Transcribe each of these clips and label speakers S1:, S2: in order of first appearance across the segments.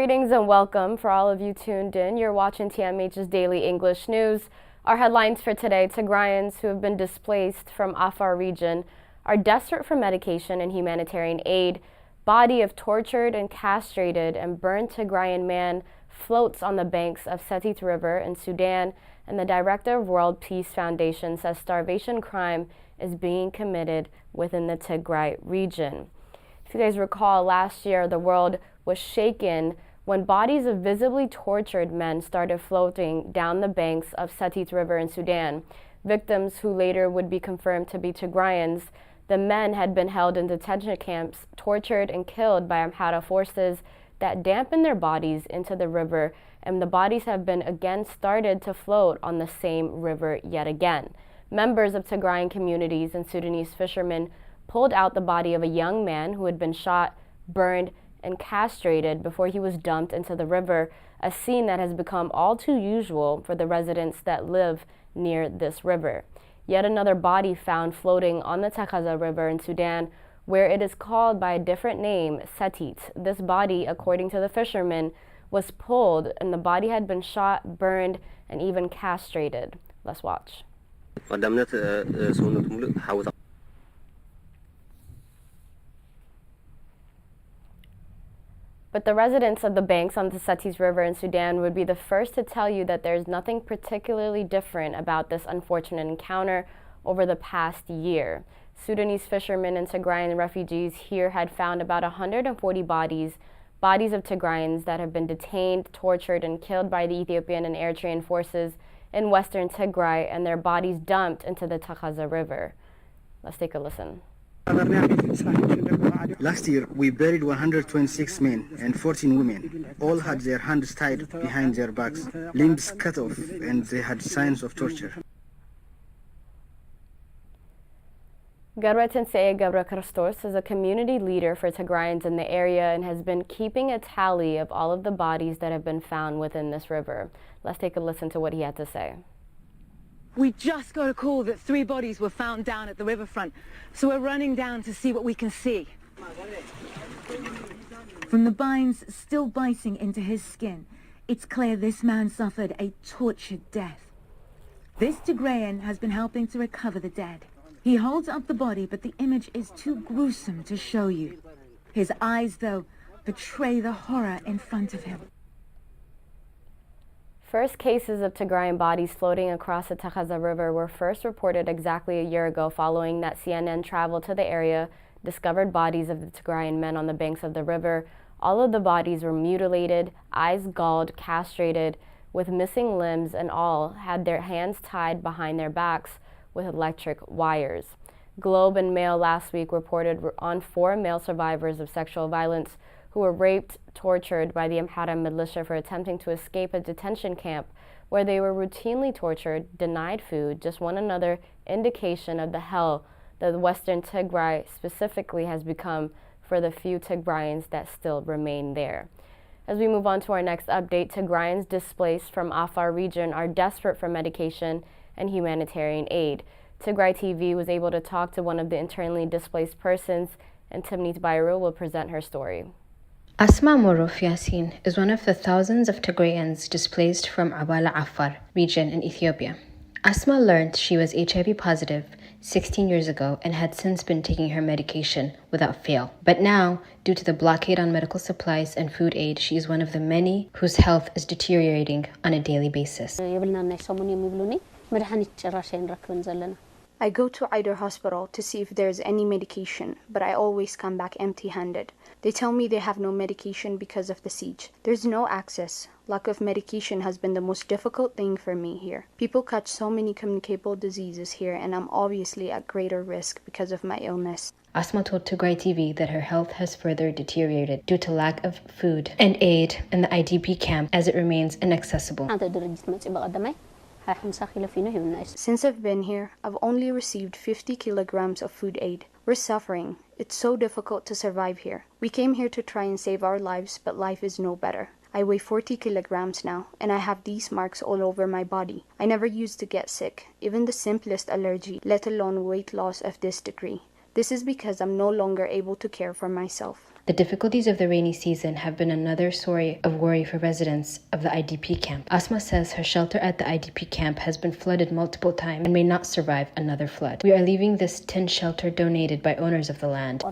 S1: Greetings and welcome for all of you tuned in. You're watching TMH's Daily English News. Our headlines for today: Tigrayans who have been displaced from Afar region are desperate for medication and humanitarian aid. Body of tortured and castrated and burned Tigrayan man floats on the banks of Setit River in Sudan, and the director of World Peace Foundation says starvation crime is being committed within the Tigray region. If you guys recall, last year the world was shaken when bodies of visibly tortured men started floating down the banks of Setit River in Sudan. Victims, who later would be confirmed to be Tigrayans, the men had been held in detention camps, tortured and killed by Amhara forces that dampened their bodies into the river, and the bodies have been again started to float on the same river yet again. Members of Tigrayan communities and Sudanese fishermen pulled out the body of a young man who had been shot, burned, and castrated before he was dumped into the river, a scene that has become all too usual for the residents that live near this river. Yet another body found floating on the Tigray River in Sudan, where it is called by a different name, Setit. This body, according to the fishermen, was pulled, and the body had been shot, burned, and even castrated. Let's watch. But the residents of the banks on the Setit River in Sudan would be the first to tell you that there's nothing particularly different about this unfortunate encounter over the past year. Sudanese fishermen and Tigrayan refugees here had found about 140 bodies of Tigrayans that have been detained, tortured, and killed by the Ethiopian and Eritrean forces in western Tigray, and their bodies dumped into the Tigray River. Let's take a listen.
S2: Last year, we buried 126 men and 14 women. All had their hands tied behind their backs, limbs cut off, and they had signs of torture.
S1: Garwetenseye Gabra Christos is a community leader for Tigrayans in the area and has been keeping a tally of all of the bodies that have been found within this river. Let's take a listen to what he had to say.
S3: We just got a call that 3 bodies were found down at the riverfront, so we're running down to see what we can see.
S4: From the binds still biting into his skin, it's clear this man suffered a tortured death. This Tigrayan has been helping to recover the dead. He holds up the body, but the image is too gruesome to show you. His eyes, though, betray the horror in front of him.
S1: First cases of Tigrayan bodies floating across the Tigray River were first reported exactly a year ago, following that CNN traveled to the area, discovered bodies of the Tigrayan men on the banks of the river. All of the bodies were mutilated, eyes galled, castrated, with missing limbs, and all had their hands tied behind their backs with electric wires. Globe and Mail last week reported on 4 male survivors of sexual violence who were raped, tortured by the Amhara militia for attempting to escape a detention camp where they were routinely tortured, denied food, just one another indication of the hell that the Western Tigray specifically has become for the few Tigrayans that still remain there. As we move on to our next update, Tigrayans displaced from Afar region are desperate for medication and humanitarian aid. Tigray TV was able to talk to one of the internally displaced persons, and Timnit Bayru will present her story.
S5: Asma Morof Yasin is one of the thousands of Tigrayans displaced from Abala Afar region in Ethiopia. Asma learned she was HIV positive 16 years ago and had since been taking her medication without fail. But now, due to the blockade on medical supplies and food aid, she is one of the many whose health is deteriorating on a daily basis.
S6: I go to either hospital to see if there's any medication, but I always come back empty-handed. They tell me they have no medication because of the siege. There's no access. Lack of medication has been the most difficult thing for me here. People catch so many communicable diseases here, and I'm obviously at greater risk because of my illness.
S5: Asma told Tigray TV that her health has further deteriorated due to lack of food and aid in the IDP camp as it remains inaccessible.
S6: Since I've been here, I've only received 50 kilograms of food aid. We're suffering. It's so difficult to survive here. We came here to try and save our lives, but life is no better. I weigh 40 kilograms now, and I have these marks all over my body. I never used to get sick, even the simplest allergy, let alone weight loss of this degree. This is because I'm no longer able to care for myself.
S5: The difficulties of the rainy season have been another source of worry for residents of the IDP camp. Asma says her shelter at the IDP camp has been flooded multiple times and may not survive another flood. We are leaving this tin shelter donated by owners of the land.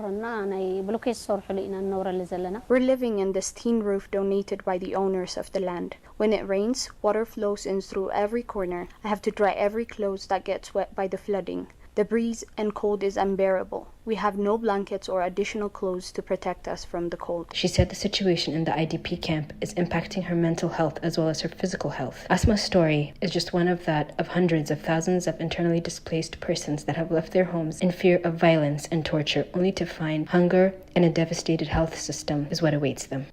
S6: We're living in this tin roof donated by the owners of the land. When it rains, water flows in through every corner. I have to dry every clothes that gets wet by the flooding. The breeze and cold is unbearable. We have no blankets or additional clothes to protect us from the cold.
S5: She said the situation in the IDP camp is impacting her mental health as well as her physical health. Asma's story is just one of that of hundreds of thousands of internally displaced persons that have left their homes in fear of violence and torture, only to find hunger and a devastated health system is what awaits them.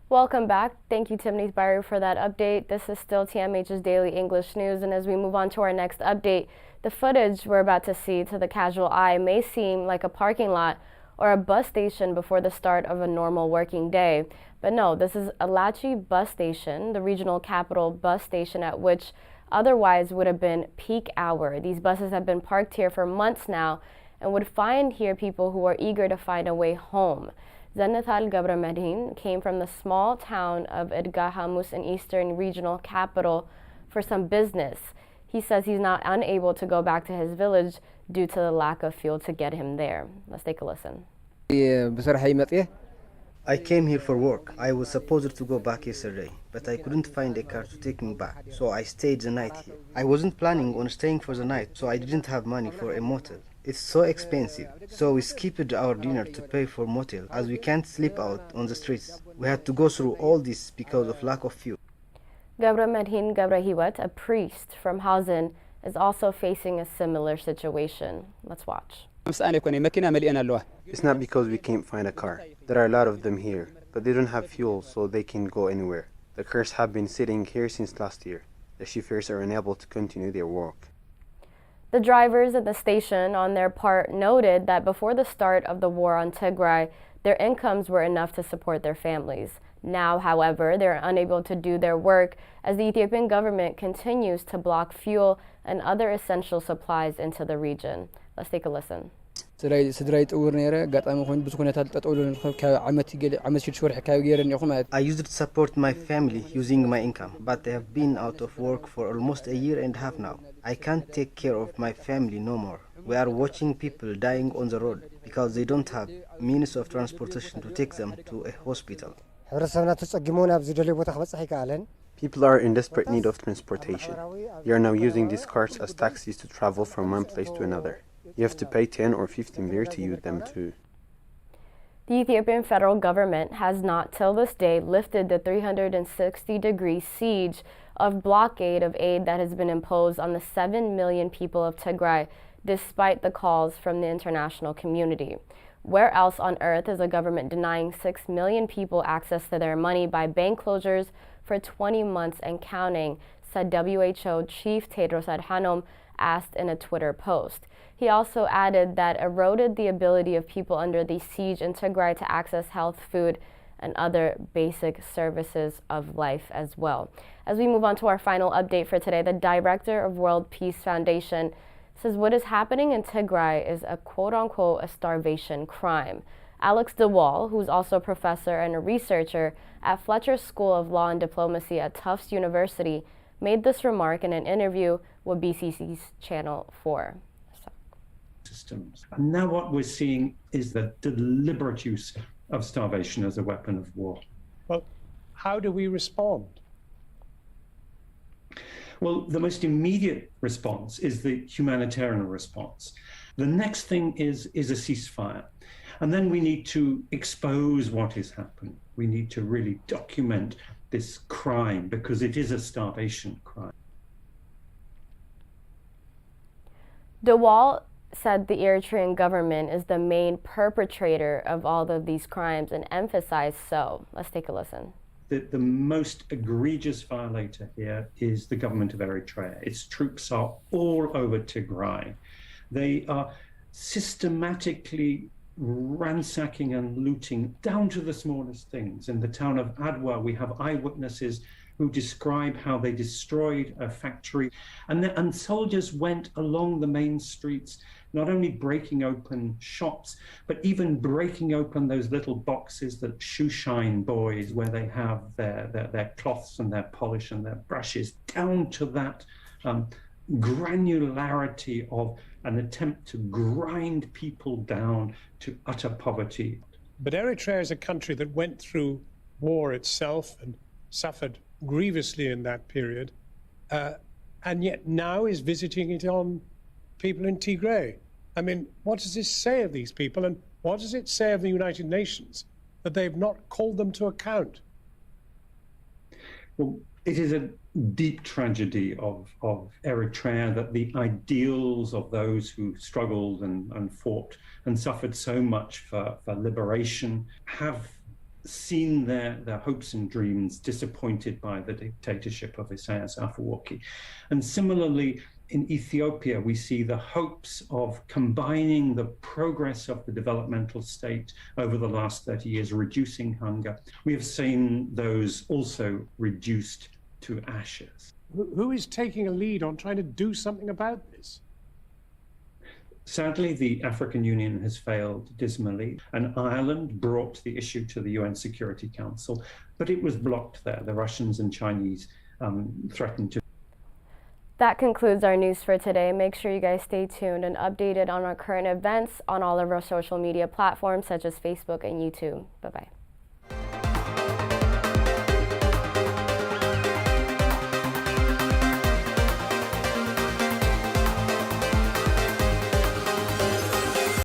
S1: Welcome back. Thank you, Timney Byru, for that update. This is still TMH's Daily English News, and as we move on to our next update, the footage we're about to see to the casual eye may seem like a parking lot or a bus station before the start of a normal working day. But no, this is Alachi bus station, the regional capital bus station at which otherwise would have been peak hour. These buses have been parked here for months now and would find here people who are eager to find a way home. Zanathal Gabramedhin came from the small town of Edga Hamus in eastern regional capital for some business. He says he's not unable to go back to his village due to the lack of fuel to get him there. Let's take a listen.
S2: I came here for work. I was supposed to go back yesterday, but I couldn't find a car to take me back, so I stayed the night here. I wasn't planning on staying for the night, so I didn't have money for a motel. It's so expensive, so we skipped our dinner to pay for motel, as we can't sleep out on the streets. We had to go through all this because of lack of fuel.
S1: Gabramedhin Gabrahiwat, a priest from Hausen, is also facing a similar situation. Let's watch.
S7: It's not because we can't find a car. There are a lot of them here, but they don't have fuel, so they can go anywhere. The cars have been sitting here since last year. The chauffeurs are unable to continue their work.
S1: The drivers at the station, on their part, noted that before the start of the war on Tigray, their incomes were enough to support their families. Now, however, they are unable to do their work as the Ethiopian government continues to block fuel and other essential supplies into the region. Let's take a listen.
S8: I used
S2: to support my family using my income, but I have been out of work for almost a year and a half now. I can't take care of my family no more. We are watching people dying on the road because they don't have means of transportation to take them to a hospital.
S7: People are in desperate need of transportation. They are now using these cars as taxis to travel from one place to another. You have to pay 10 or 15 lira to use them too.
S1: The Ethiopian federal government has not till this day lifted the 360-degree siege of blockade of aid that has been imposed on the 7 million people of Tigray, despite the calls from the international community. Where else on earth is the government denying 6 million people access to their money by bank closures for 20 months and counting, said WHO Chief Tedros Adhanom asked in a Twitter post. He also added that eroded the ability of people under the siege in Tigray to access health, food, and other basic services of life as well. As we move on to our final update for today, the director of World Peace Foundation says what is happening in Tigray is a quote-unquote a starvation crime. Alex DeWall, who's also a professor and a researcher at Fletcher School of Law and Diplomacy at Tufts University, made this remark in an interview with BCC's Channel 4.
S9: Systems. And now what we're seeing is the deliberate use of starvation as a weapon of war.
S10: Well, how do we respond?
S9: Well, the most immediate response is the humanitarian response. The next thing is a ceasefire. And then we need to expose what is happening. We need to really document this crime because it is a starvation crime.
S1: DeWall said the Eritrean government is the main perpetrator of all of these crimes and emphasized so. Let's take a listen.
S9: The most egregious violator here is the government of Eritrea. Its troops are all over Tigray. They are systematically ransacking and looting down to the smallest things. In the town of Adwa, we have eyewitnesses who describe how they destroyed a factory. And soldiers went along the main streets, not only breaking open shops, but even breaking open those little boxes that shoe shine boys, where they have their cloths and their polish and their brushes, down to that granularity of an attempt to grind people down to utter poverty.
S10: But Eritrea is a country that went through war itself and suffered grievously in that period, and yet now is visiting it on people in Tigray. I mean, what does this say of these people, and what does it say of the United Nations that they've not called them to account?
S9: Well, it is a deep tragedy of Eritrea that the ideals of those who struggled and fought and suffered so much for liberation have seen their hopes and dreams disappointed by the dictatorship of Isaias Afwerki. And similarly, in Ethiopia, we see the hopes of combining the progress of the developmental state over the last 30 years, reducing hunger. We have seen those also reduced to ashes.
S10: Who is taking a lead on trying to do something about this?
S9: Sadly, the African Union has failed dismally, and Ireland brought the issue to the UN Security Council, but it was blocked there. The Russians and Chinese threatened to.
S1: That concludes our news for today. Make sure you guys stay tuned and updated on our current events on all of our social media platforms such as Facebook and YouTube. Bye-bye.